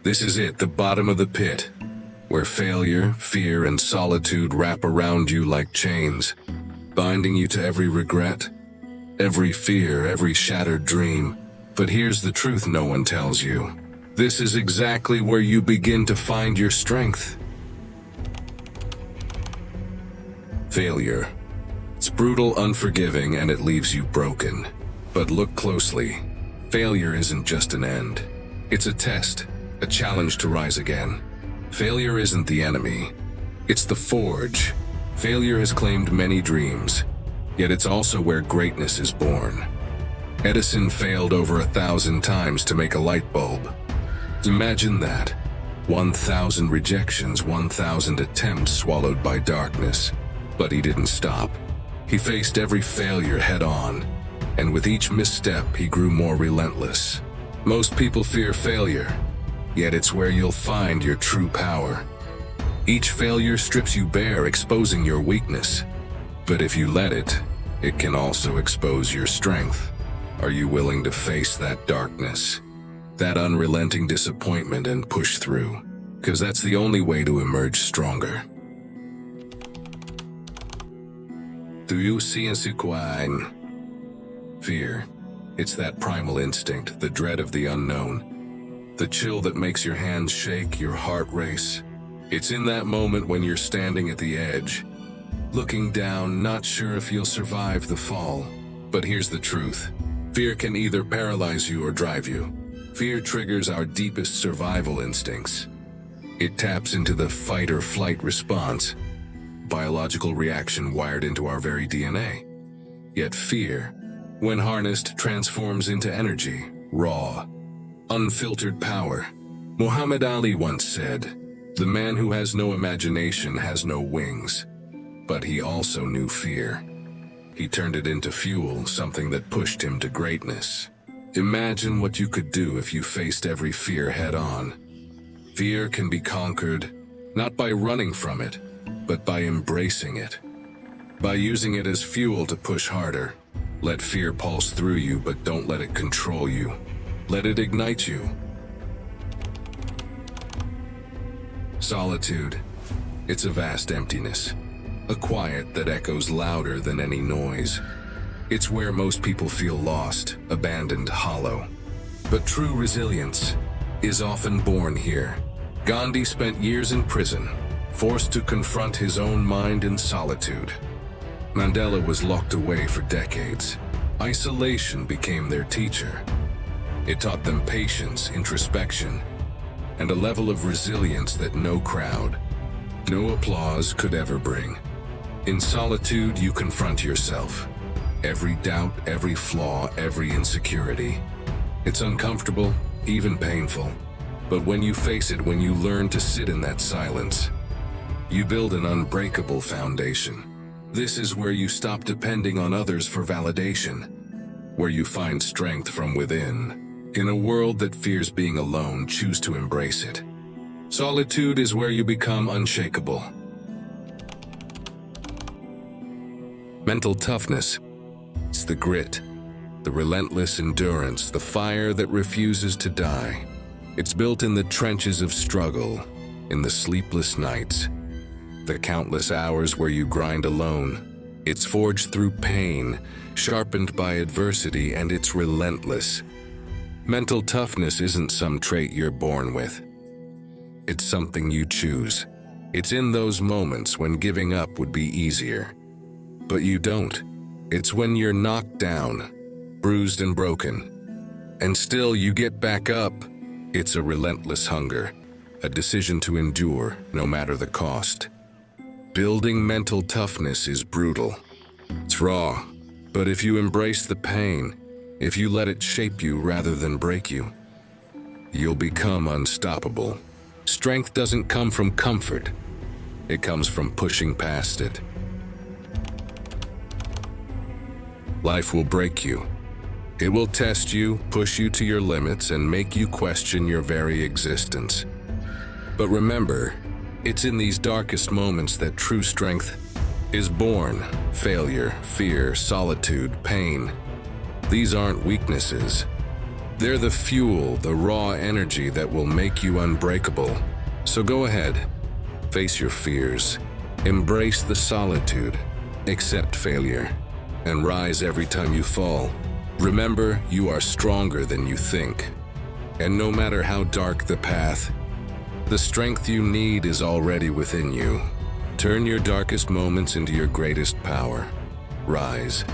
This is it, the bottom of the pit, where failure, fear, and solitude wrap around you like chains, binding you to every regret, every fear, every shattered dream. But here's the truth no one tells you. This is exactly where you begin to find your strength. Failure. It's brutal, unforgiving, and it leaves you broken. But look closely. Failure isn't just an end. It's a test, a challenge to rise again. Failure isn't the enemy. It's the forge. Failure has claimed many dreams, yet it's also where greatness is born. Edison failed over 1,000 times to make a light bulb. Imagine that. 1,000 rejections, 1,000 attempts swallowed by darkness. But he didn't stop. He faced every failure head on, and with each misstep he grew more relentless. Most people fear failure, yet it's where you'll find your true power. Each failure strips you bare, exposing your weakness. But if you let it, it can also expose your strength. Are you willing to face that darkness, that unrelenting disappointment, and push through? Because that's the only way to emerge stronger. Do you see a Quires? Fear. It's that primal instinct, the dread of the unknown. The chill that makes your hands shake, your heart race. It's in that moment when you're standing at the edge, looking down, not sure if you'll survive the fall. But here's the truth. Fear can either paralyze you or drive you. Fear triggers our deepest survival instincts. It taps into the fight or flight response, biological reaction wired into our very DNA. Yet fear, when harnessed, transforms into energy, raw, unfiltered power. Muhammad Ali once said, "The man who has no imagination has no wings." But he also knew fear. He turned it into fuel, something that pushed him to greatness. Imagine what you could do if you faced every fear head on. Fear can be conquered, not by running from it, but by embracing it. By using it as fuel to push harder. Let fear pulse through you, but don't let it control you. Let it ignite you. Solitude. It's a vast emptiness. A quiet that echoes louder than any noise. It's where most people feel lost, abandoned, hollow. But true resilience is often born here. Gandhi spent years in prison, forced to confront his own mind in solitude. Mandela was locked away for decades. Isolation became their teacher. It taught them patience, introspection, and a level of resilience that no crowd, no applause could ever bring. In solitude, you confront yourself. Every doubt, every flaw, every insecurity. It's uncomfortable, even painful. But when you face it, when you learn to sit in that silence, you build an unbreakable foundation. This is where you stop depending on others for validation, where you find strength from within. In a world that fears being alone, choose to embrace it. Solitude is where you become unshakable. Mental toughness. It's the grit, the relentless endurance, the fire that refuses to die. It's built in the trenches of struggle, in the sleepless nights, the countless hours where you grind alone. It's forged through pain, sharpened by adversity, and it's relentless. Mental toughness isn't some trait you're born with. It's something you choose. It's in those moments when giving up would be easier. But you don't. It's when you're knocked down, bruised and broken, and still you get back up. It's a relentless hunger, a decision to endure no matter the cost. Building mental toughness is brutal. It's raw, but if you embrace the pain, if you let it shape you rather than break you, you'll become unstoppable. Strength doesn't come from comfort. It comes from pushing past it. Life will break you. It will test you, push you to your limits, and make you question your very existence. But remember, it's in these darkest moments that true strength is born. Failure, fear, solitude, pain. These aren't weaknesses. They're the fuel, the raw energy that will make you unbreakable. So go ahead, face your fears, embrace the solitude, accept failure, and rise every time you fall. Remember, you are stronger than you think. And no matter how dark the path, the strength you need is already within you. Turn your darkest moments into your greatest power. Rise,